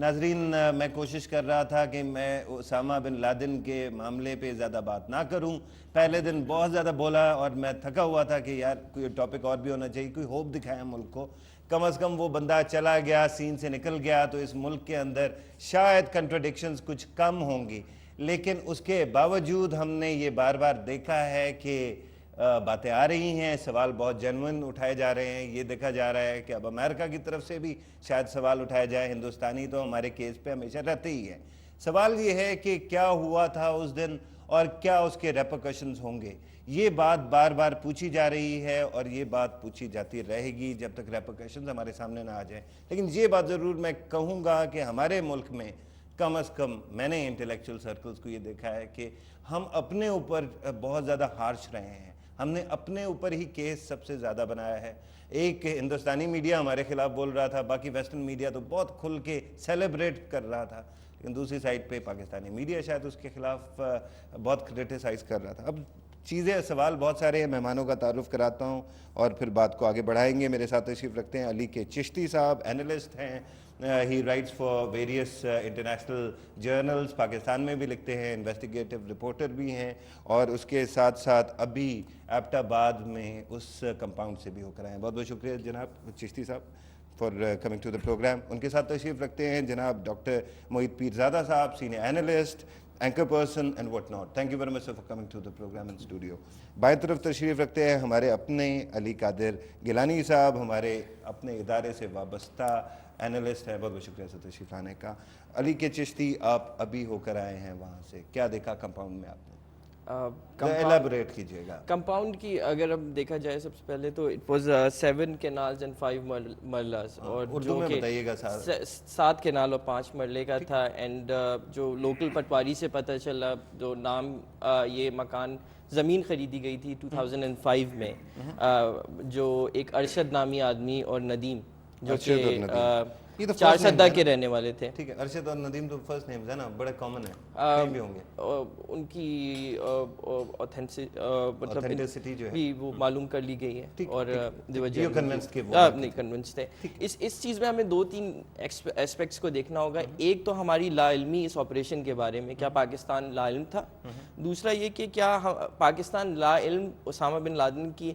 ناظرین میں کوشش کر رہا تھا کہ میں اسامہ بن لادن کے معاملے پہ زیادہ بات نہ کروں. پہلے دن بہت زیادہ بولا اور میں تھکا ہوا تھا کہ یار کوئی ٹاپک اور بھی ہونا چاہیے, کوئی ہوپ دکھائیں ملک کو. کم از کم وہ بندہ چلا گیا, سین سے نکل گیا, تو اس ملک کے اندر شاید کنٹرڈکشنز کچھ کم ہوں گی. لیکن اس کے باوجود ہم نے یہ بار بار دیکھا ہے کہ باتیں آ رہی ہیں, سوال بہت جینوئن اٹھائے جا رہے ہیں. یہ دیکھا جا رہا ہے کہ اب امریکہ کی طرف سے بھی شاید سوال اٹھایا جائے. ہندوستانی تو ہمارے کیس پہ ہمیشہ رہتے ہی ہیں. سوال یہ ہے کہ کیا ہوا تھا اس دن اور کیا اس کے ریپرکشنز ہوں گے. یہ بات بار بار پوچھی جا رہی ہے اور یہ بات پوچھی جاتی رہے گی جب تک ریپرکشنز ہمارے سامنے نہ آ جائیں. لیکن یہ بات ضرور میں کہوں گا کہ ہمارے ملک میں کم از کم میں نے انٹلیکچوئل سرکلز کو یہ دیکھا ہے کہ ہم اپنے اوپر بہت زیادہ ہارش رہے ہیں. ہم نے اپنے اوپر ہی کیس سب سے زیادہ بنایا ہے. ایک ہندوستانی میڈیا ہمارے خلاف بول رہا تھا, باقی ویسٹرن میڈیا تو بہت کھل کے سیلیبریٹ کر رہا تھا, لیکن دوسری سائڈ پہ پاکستانی میڈیا شاید اس کے خلاف بہت کرٹیسائز کر رہا تھا. اب سوال بہت سارے ہیں, مہمانوں کا تعارف کراتا ہوں اور پھر بات کو آگے بڑھائیں گے. میرے ساتھ تشریف رکھتے ہیں علی کے چشتی صاحب, اینالسٹ ہیں. He writes for various international journals, Pakistan میں بھی لکھتے ہیں, انویسٹیگیٹو رپورٹر بھی ہیں, اور اس کے ساتھ ساتھ ابھی ایبٹ آباد میں اس کمپاؤنڈ سے بھی ہو کر آئے ہیں. بہت بہت شکریہ جناب Chishti Sahab for coming to the programme. ان کے ساتھ تشریف رکھتے ہیں جناب ڈاکٹر محیط پیرزادہ صاحب, senior analyst, anchor person and what not. Thank you very much for coming to the programme in studio. بائیں طرف تشریف رکھتے ہیں ہمارے اپنے علی قادر گیلانی صاحب, ہمارے اپنے ادارے سے وابستہ اینالسٹ ہیں. بہت بہت شکریہ سے تشریف لانے کا. علی کے چشتی, آپ ابھی ہو کر آئے ہیں وہاں سے, کیا دیکھا کمپاؤنڈ میں آپ نے؟ ایلیبریٹ کیجیے گا. کمپاؤنڈ کی اگر اب دیکھا جائے سب سے پہلے تو اٹ واز 7 کینالز اینڈ 5 مرلز, اور اردو میں بتائیے گا. 7 کینال اور 5 مرلے کا تھا. اینڈ جو لوکل پٹواری سے پتہ چلا, جو نام یہ مکان زمین خریدی گئی تھی 2005 میں, جو ایک ارشد نامی آدمی اور ندیم جو کہ 4 سدہ کے رہنے والے تھے. ٹھیک ہے, ارشد اور ندیم تو فرسٹ نیمز ہیں نا, بڑے کامن ہیں, کہیں بھی ہوں گے. ان کی اوتھینٹسٹی جو ہے بھی وہ معلوم کر لی گئی ہے, اور نہیں کنونس تھے. اس چیز میں ہمیں 2-3 ایسپیکٹس کو دیکھنا ہوگا. ایک تو ہماری لا علمی اس آپریشن کے بارے میں, کیا پاکستان لا علم تھا. دوسرا یہ کہ کیا پاکستان لا علم اسامہ بن لادن کی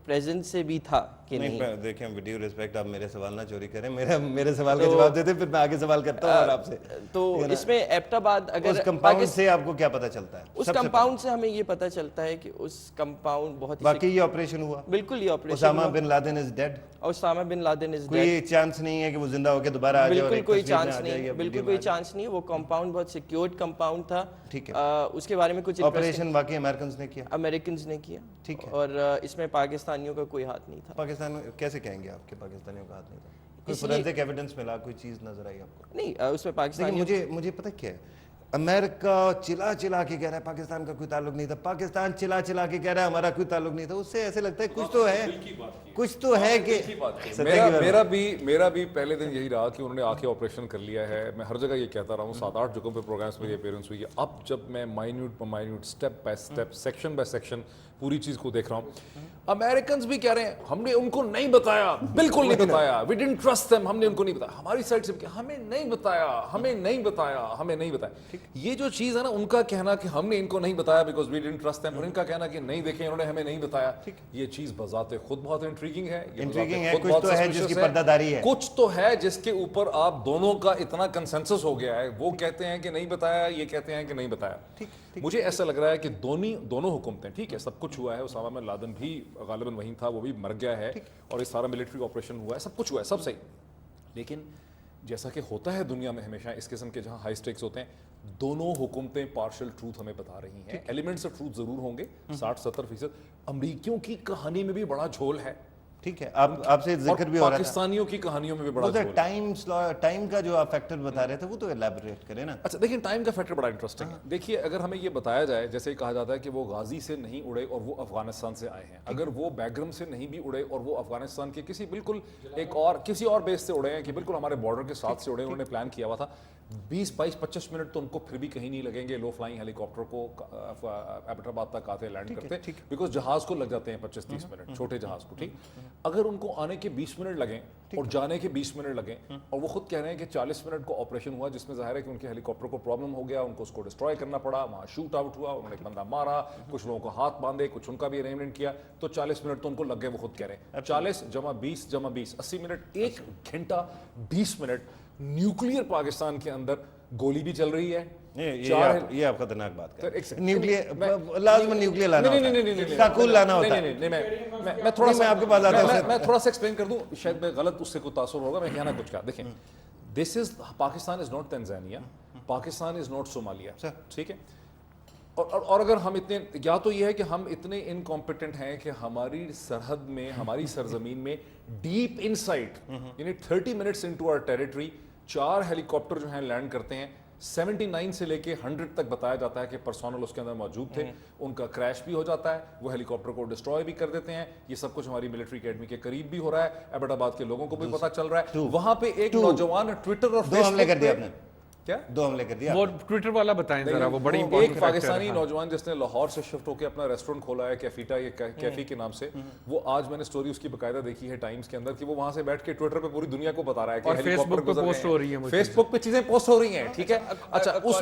پریزنس سے بھی تھا کہ نہیں. دیکھیں ویڈیو ریسپیکٹ, آپ میرے سوال نہ چوری کریں, میرے سوال کا جواب دیتے پھر میں آگے سوال کرتا ہوں. اور آپ سے تو اس میں ایبٹ آباد, اگر اس کمپاؤنڈ سے آپ کو کیا پتہ چلتا ہے؟ اس کمپاؤنڈ سے ہمیں یہ پتہ چلتا ہے کہ اس کمپاؤنڈ بہت باقی یہ آپریشن ہوا. بالکل یہ آپریشن, اسامہ بن لادن از ڈیڈ. اسامہ بن لادن از ڈیڈ. کوئی چانس نہیں ہے کہ وہ زندہ ہو کے دوبارہ آ جائے. بالکل کوئی چانس نہیں, بالکل کوئی چانس نہیں. وہ کمپاؤنڈ بہت سیکیورڈ کمپاؤنڈ تھا. ٹھیک ہے, اس کے بارے میں کچھ آپریشن واقعی امریکنز نے کیا. امریکنز نے کیا. ٹھیک ہے, اور اس میں پاکستانیوں کا کوئی ہاتھ نہیں تھا. پاکستان کیسے کہیں گے آپ کے پاکستانیوں کا ہاتھ نہیں تھا؟ کوئی فورینسک ایویڈنس ملا, کوئی چیز نظر آئی آپ کو؟ نہیں, اس میں پاکستان, مجھے پتہ کیا ہے, امریکہ چلا کے کہہ رہا ہے پاکستان کا کوئی تعلق نہیں تھا, پاکستان چلا کے کہہ رہا ہے ہمارا کوئی تعلق نہیں تھا. اس سے ایسے لگتا ہے کچھ تو ہے کہ میرا بھی پہلے دن یہی رہا کہ انہوں نے آ کے آپریشن کر لیا ہے. میں ہر جگہ یہ کہتا رہا ہوں, 7-8 جگہوں پہ پروگرامس میں یہ اپیئرنس ہوئی ہے. اب جب میں minute step by step, section by section پوری چیز کو دیکھ رہا ہوں, امریکنز بھی کہہ رہے ہیں ہم نے ان کو نہیں بتایا, بالکل نہیں بتایا, وی ڈڈنٹ ٹرسٹ دیم, ہم نے ان کو نہیں بتایا. ہماری سائڈ سے ہمیں نہیں بتایا. یہ جو چیز ہے نا, ان کا کہنا کہ ہم نے ان کو نہیں بتایا because we didn't trust them, اور ان کا کہنا کہ نہیں دیکھیں انہوں نے ہمیں نہیں بتایا, یہ چیز بذات خود بہت انٹریگنگ ہے. کچھ تو ہے جس کی پردہ ہے, کچھ تو ہے جس کے اوپر آپ دونوں کا اتنا کنسنسس ہو گیا ہے. وہ کہتے ہیں کہ نہیں بتایا, یہ کہتے ہیں کہ نہیں بتایا. مجھے ایسا لگ رہا ہے کہ دونوں حکومتیں, ٹھیک ہے, سب کچھ ہوا ہے. اسامہ بن لادن بھی غالباً وہیں تھا, وہ بھی مر گیا ہے, اور یہ سارا ملٹری آپریشن ہوا ہے, سب کچھ ہوا ہے, سب صحیح. لیکن جیسا کہ ہوتا ہے دنیا میں ہمیشہ اس قسم کے جہاں ہائی سٹیکس ہوتے ہیں, دونوں حکومتیں پارشل ٹروتھ ہمیں بتا رہی ہیں. ایلیمنٹس آف ٹروتھ ضرور ہوں گے 60-70%. امریکیوں کی کہانی میں بھی بڑا جھول ہے. ٹھیک ہے, آپ سے ذکر بھی ہو رہا تھا پاکستانیوں کی کہانیوں میں بھی بڑا جھول ہے. ٹائم کا جو آپ فیکٹر بتا رہے تھے وہ تو ایلیبریٹ کریں نا. اچھا دیکھیں, ٹائم کا فیکٹر بڑا انٹرسٹنگ ہے. دیکھیے, اگر ہمیں یہ بتایا جائے, جیسے کہا جاتا ہے کہ وہ غازی سے نہیں اڑے اور وہ افغانستان سے آئے ہیں, اگر وہ بیگرم سے نہیں بھی اڑے اور وہ افغانستان کے کسی اور بیس سے اڑے ہیں کہ بالکل ہمارے بارڈر کے ساتھ سے اڑے, انہوں نے پلان کیا ہوا تھا, 20-25 मिनट तो उनको फिर भी कहीं नहीं लगेंगे लो फ्लाइंग हेलीकॉप्टर को एबटाबाद तक आते लैंड करते, बिकॉज जहाज को लग जाते हैं 25-30 मिनट, छोटे जहाज को, ठीक। अगर उनको आने के 20 मिनट लगें और जाने के 20 मिनट लगें, और वो खुद कह रहे हैं कि 40 मिनट को ऑपरेशन हुआ, जिसमें जाहिर है कि उनके हेलीकॉप्टर को प्रॉब्लम हो गया, उनको उसको डिस्ट्रॉय करना पड़ा, वहाँ शूट आउट हुआ, उन्होंने एक बंदा मारा, कुछ लोगों को हाथ बांधे, कुछ उनका भी अरेंजमेंट किया, तो 40 मिनट तो उनको लग गए, वो खुद कह रहे हैं। 40 जमा 20 80 मिनट, 1 घंटा 20 मिनट न्यूक्लियर पाकिस्तान के अंदर गोली भी चल रही है। ये आप खतरनाक बात कर रहे हैं। न्यूक्लियर लाजमन न्यूक्लियर लाना होता है, काकूल लाना होता है। नहीं, मैं थोड़ा सा आपके पास आता हूं, मैं थोड़ा सा एक्सप्लेन कर दूं, शायद मैं गलत उससे कोई तासुर होगा, मैं कहना कुछ क्या, देखें, this is Pakistan is not Tanzania, Pakistan is not Somalia, ठीक है। और अगर हम इतने, या तो ये है कि हम इतने इनकॉम्पिटेंट हैं कि हमारी सरहद में, हमारी सरजमीन में डीप इनसाइड, यानी 30 minutes into our territory 4 helicopter जो हैं लैंड करते हैं। 79 से लेके 100 तक बताया जाता है कि पर्सोनल उसके अंदर मौजूद थे, उनका क्रैश भी हो जाता है, वो हेलीकॉप्टर को डिस्ट्रॉय भी कर देते हैं। ये सब कुछ हमारी मिलिट्री एकेडमी के करीब भी हो रहा है, एबटाबाद के लोगों को भी पता चल रहा है। वहां पे एक नौजवान ट्विटर और 2 हमले कर दिया आपने, क्या 2 हमले कर दिया, वो ट्विटर वाला बताएं जरा, वो बड़ी एक इंपॉर्टेंट पाकिस्तानी नौजवान जिसने लाहौर से शिफ्ट होकर अपना रेस्टोरेंट खोला है, कैफीटा, ये कैफी के नाम से, वो आज मैंने स्टोरी उसकी बकायदा देखी है टाइम्स के अंदर, कि वो वहां से बैठ के ट्विटर पे पूरी दुनिया को बता रहा है कि फेसबुक पे पोस्ट हो रही है, फेसबुक पे चीजें पोस्ट हो रही हैं, ठीक है। अच्छा, उस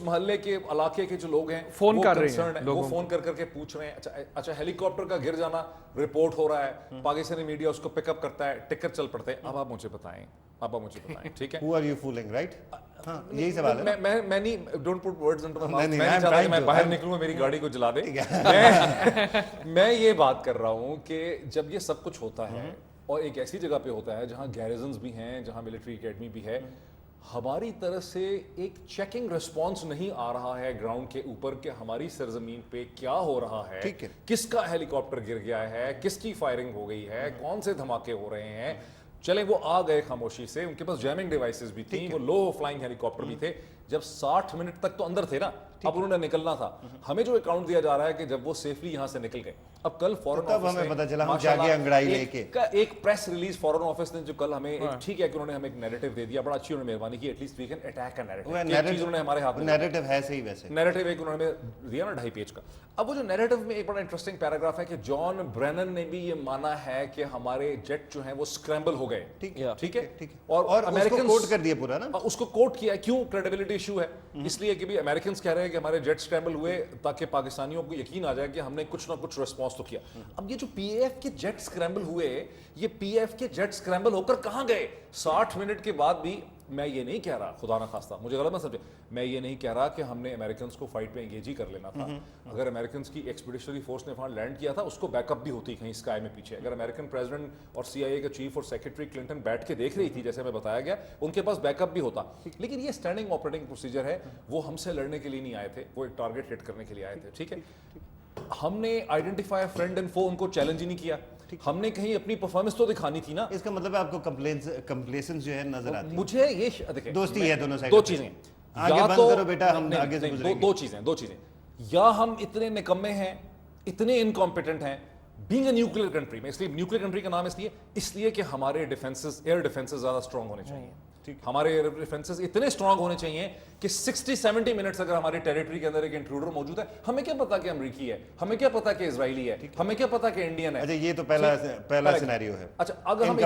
महल्ले के इलाके के जो लोग हैं फोन कर रहे हैं, वो फोन कर करके पूछ रहे हैं। अच्छा, हेलीकॉप्टर का गिर जाना रिपोर्ट हो रहा है, पाकिस्तानी मीडिया उसको पिकअप करता है, टिकर चल पड़ते हैं। अब आप मुझे बताएं, ठीक है। Who are you fooling, right? हाँ, यही सवाल है। मैं नहीं, don't put words into my mouth, नहीं, मैं नहीं चाहता कि मैं बाहर निकलूं, मेरी गाड़ी को जला दे। मैं ये बात कर रहा हूं कि जब ये सब कुछ होता है और एक ऐसी जगह पे होता है जहां गैरिजन्स भी हैं, जहां मिलिट्री एकेडमी भी है, हमारी तरफ से एक चेकिंग रिस्पांस नहीं आ रहा है ग्राउंड के ऊपर कि हमारी सरजमीन पे क्या हो रहा है, किसका हेलीकॉप्टर गिर गया है, किसकी फायरिंग हो गई है, कौन से धमाके हो रहे हैं। चले वो आ गए खामोशी से, उनके पास जैमिंग डिवाइसेस भी थी, वो लो फ्लाइंग हेलीकॉप्टर भी थे। जब 60 मिनट तक तो अंदर थे ना, अब उन्होंने निकलना था। हमें जो अकाउंट दिया जा रहा है कि जब वो सेफली यहां से निकल गए, अब कल फॉरेन तब हमें पता चला, हम जाके अंगड़ाई लेके एक प्रेस रिलीज फॉरेन ऑफिस ने जो कल हमें, ठीक है कि उन्होंने हमें एक नैरेटिव दे दिया, बड़ा अच्छी उन्होंने मेहरबानी की, at least we can attack a narrative, चीज उन्होंने हमारे हाथ में, नैरेटिव है सही, वैसे नैरेटिव एक उन्होंने दिया ना 2.5 पेज का। अब वो जो नैरेटिव में एक बड़ा इंटरेस्टिंग पैराग्राफ है कि जॉन ब्रेनन ने भी ये माना है कि हमारे जेट जो हैं वो स्क्रैम्बल हो गए, ठीक है, और अमेरिकन कोट कर दिया पूरा ना, उसको कोट किया। क्यों? क्रेडिबिलिटी इशू है, इसलिए कि भी अमेरिकन कह रहे हैं कि हमारे जेट स्क्रैम्बल हुए ताकि पाकिस्तानियों को यकीन आ जाए कि हमने कुछ ना कुछ रिस्पॉन्स तो किया। अब ये जो पीएफ के जेट स्क्रैम्बल हुए, ये पीएफ के जेट स्क्रैम्बल होकर कहां गए 60 मिनट के बाद भी? मैं ये नहीं कह रहा, खुदा ना खास्ता मुझे गलत मत समझे, मैं ये नहीं कह रहा कि हमने अमेरिकन को फाइट में एंगेज ही कर लेना था। अगर अमेरिकन की एक्सपीडिशनरी फोर्स ने वहां लैंड किया था, उसको बैकअप भी होती कहीं स्काई में पीछे। अगर अमेरिकन प्रेसिडेंट और सीआईए का चीफ और सेक्रेटरी क्लिंटन बैठ के देख रही थी, जैसे हमें बताया गया, उनके पास बैकअप भी होता। लेकिन ये स्टैंडिंग ऑपरेटिंग प्रोसीजर है, वो हमसे लड़ने के लिए नहीं आए थे, वो एक टारगेट हिट करने के लिए आए थे, ठीक है। हमने आइडेंटिफाई फ्रेंड एंड फो, उनको चैलेंज ही नहीं किया। हमने कहीं अपनी परफॉर्मेंस तो दिखानी थी ना। इसका मतलब आपको कंप्लेसेंस जो है नजर आती है। मुझे ये देखिए, दोस्ती है दोनों साइड, 2 चीजें, आगे बंद करो बेटा, हम आगे से गुजरेंगे। 2 चीजें, या हम इतने निकम्मे हैं, इतने इनकॉम्पिटेंट हैं, बीइंग अ न्यूक्लियर कंट्री में, इसलिए न्यूक्लियर कंट्री का नाम इसलिए कि हमारे डिफेंसेस, एयर डिफेंसेस ज्यादा स्ट्रांग होने चाहिए। हमारे एयर डिफेंसेस इतने स्ट्रांग होने चाहिए कि 60-70 मिनट्स अगर हमारे टेरिटरी के अंदर एक इंट्रूडर मौजूद है, हमें क्या पता कि अमरीकी है, हमें क्या पता कि इजरायली है, हमें क्या पता कि इंडियन है। अच्छा, ये तो पहला सिनेरियो है। अच्छा, अगर हम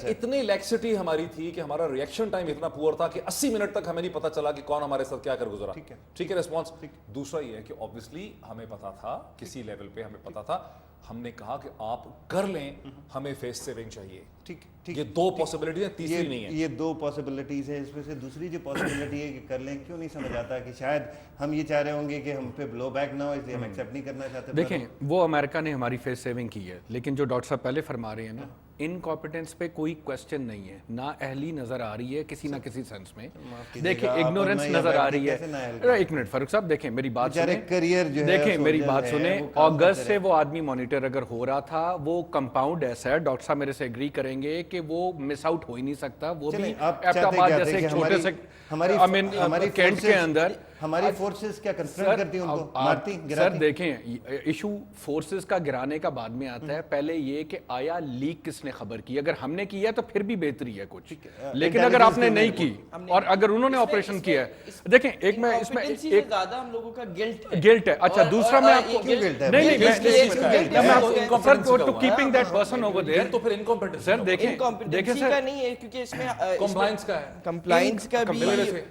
इतने लैक्सिटी हमारी थी कि हमारा रिएक्शन टाइम इतना पुअर था कि 80 मिनट तक हमें नहीं पता चला कि कौन हमारे साथ क्या कर गुजरा, ठीक है रिस्पॉन्स। दूसरा ये है कि ऑब्वियसली हमें पता था, किसी लेवल पे हमें पता था, हमने कहा कि आप कर लें, हमें फेस सेविंग चाहिए। ठीक, ये 2 पॉसिबिलिटी है, तीसरी नहीं है। ये 2 पॉसिबिलिटीज है, इसमें से दूसरी जो पॉसिबिलिटी है कि कर लें, क्यों नहीं समझ आता कि शायद हम ये चाह रहे होंगे कि हम पे ब्लो बैक ना हो, इसलिए हम एक्सेप्ट नहीं करना चाहते। देखें, वो अमेरिका ने हमारी फेस सेविंग की है, लेकिन जो डॉक्टर साहब पहले फरमा रहे हैं ना, इनकॉम्पिटेंस पे कोई क्वेश्चन नहीं है, ना अहली नजर आ रही है किसी ना किसी सेंस में। देखिए, इग्नोरेंस नजर आ रही है। एक मिनट फारूक साहब, देखें मेरी बात सुने, करियर जो है, देखें मेरी बात सुने, अगस्त से वो आदमी मॉनिटर अगर हो रहा था, वो कंपाउंड ऐसा है, डॉक्टर साहब मेरे से एग्री करेंगे कि वो मिस आउट हो ही नहीं सकता। वो भी एबटाबाद जैसे छोटे से हमारी कैंट के अंदर हमारी फोर्सेस क्या कंफ्रंट करती हैं उनको, मारती सर गिराती? देखें, इशू फोर्सेस का गिराने का बाद में आता है, पहले ये कि आया लीक किसने खबर की। अगर हमने किया तो फिर भी बेहतरी है कुछ, लेकिन अगर आपने नहीं की और अगर उन्होंने ऑपरेशन किया है, देखें एक मैं इसमें एक ज्यादा हम लोगों का गिल्ट है। अच्छा दूसरा मैं आपको क्यों guilt है? नहीं Incompetence सर का to keeping that person over there, तो फिर इनकॉम्पिटेंस सर देखें इनकॉम्पिटेंसी सर का नहीं है, क्योंकि इसमें कंप्लायंस का है, कंप्लायंस का मेरे भी से।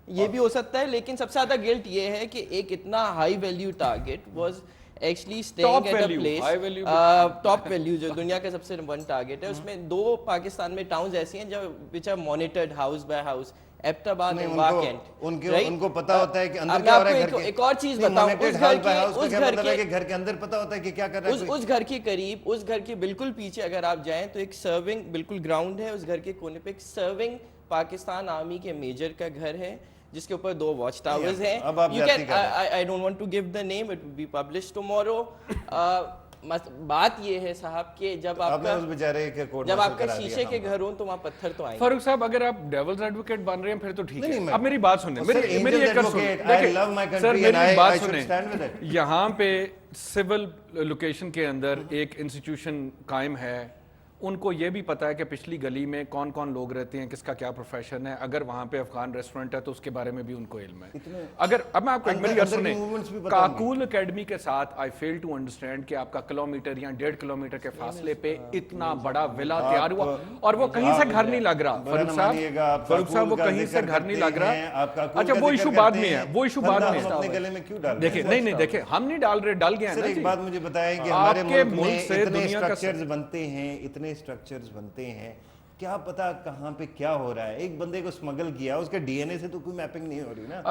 ये भी हो सकता है, लेकिन सबसे ज्यादा गिल्ट ये है कि एक इतना high value target was actually staying at a value, place, high value top value जो दुनिया का सबसे वन टारगेट है, उसमें 2 पाकिस्तान में टाउन्स ऐसी हैं जो which are monitored house by house, Abbottabad नहीं, एंड उनको- वाकेंट, उनको उनको पता होता है कि अंदर अब क्या मैं हो रहा है आपको घर के। एक और चीज नहीं, बताऊं, monitored उस house घर by के house का उस क्या घर मतलब है के कि घर के अंदर पता होता है कि क्या कर रहा है कोई? उस घर के करीब, उस घर के बिल्कुल पीछे अगर आप जाएं तो एक सर्विंग बिल्कुल ग्राउंड है, उस घर के कोने पे एक सर्विंग पाकिस्तान आर्मी के मेजर का घर है, जिसके ऊपर 2 वॉच टावर्स हैं। अब आप जाती कर रहे हैं। I don't want to give the name, it will be published tomorrow. बात ये है साहब कि जब आपने आपका उस बेचारे के कोर्ट जब मार्शल आपका करा दिया, शीशे के हाँ। घर हो तो वहाँ पत्थर तो आएंगे। फारूक साहब अगर आप डेविल्स एडवोकेट बन रहे हैं फिर तो ठीक नहीं, है। नहीं, अब मेरी बात सुने, Sir, मेरी angel एक बात advocate, सुने, I love my country sir and मेरी I बात should stand with सुने, it. यहाँ पे सिविल लोकेशन के अंदर एक इंस्टीट्यूशन कायम है, उनको ये भी पता है कि पिछली गली में कौन कौन लोग रहते हैं, किसका क्या प्रोफेशन है। अगर वहाँ पे अफगान रेस्टोरेंट है तो उसके बारे में भी उनको इल्म है। अगर अब मैं आपको एक मेरी अंदर सुने, की movements भी पता होंगी। काकूल एकेडमी के साथ आई फेल टू अंडरस्टैंड कि आपका किलोमीटर या 1.5 किलोमीटर के फासले पे इतना बड़ा विला तैयार हुआ और वो कहीं से घर नहीं लग रहा। बुरा ना मानिएगा, आप फारूक साहब वो काकूल का कहीं से जिक्र घर नहीं करते लग रहा। हैं, आप काकूल अच्छा का वो जिक्र इशू बाद करते में है, हैं, वो इशू बाद फंदा में हम अपने है। गले में क्यों डाल रहे हैं? देखिए नहीं देखे हम नहीं डाल रहे, डल गया सर ना एक जी। बात मुझे बताएं कि हमारे आपके मुल्क मुल्क में से इतने दुनिया का स्ट्रक्चर्स बनते हैं, इतने स्ट्रक्चर्स बनते हैं, क्या पता कहाँ पे क्या हो रहा है। एक बंदे को स्मगल किया, उसके डीएनए से तो कोई मैपिंग नहीं हो रही ना।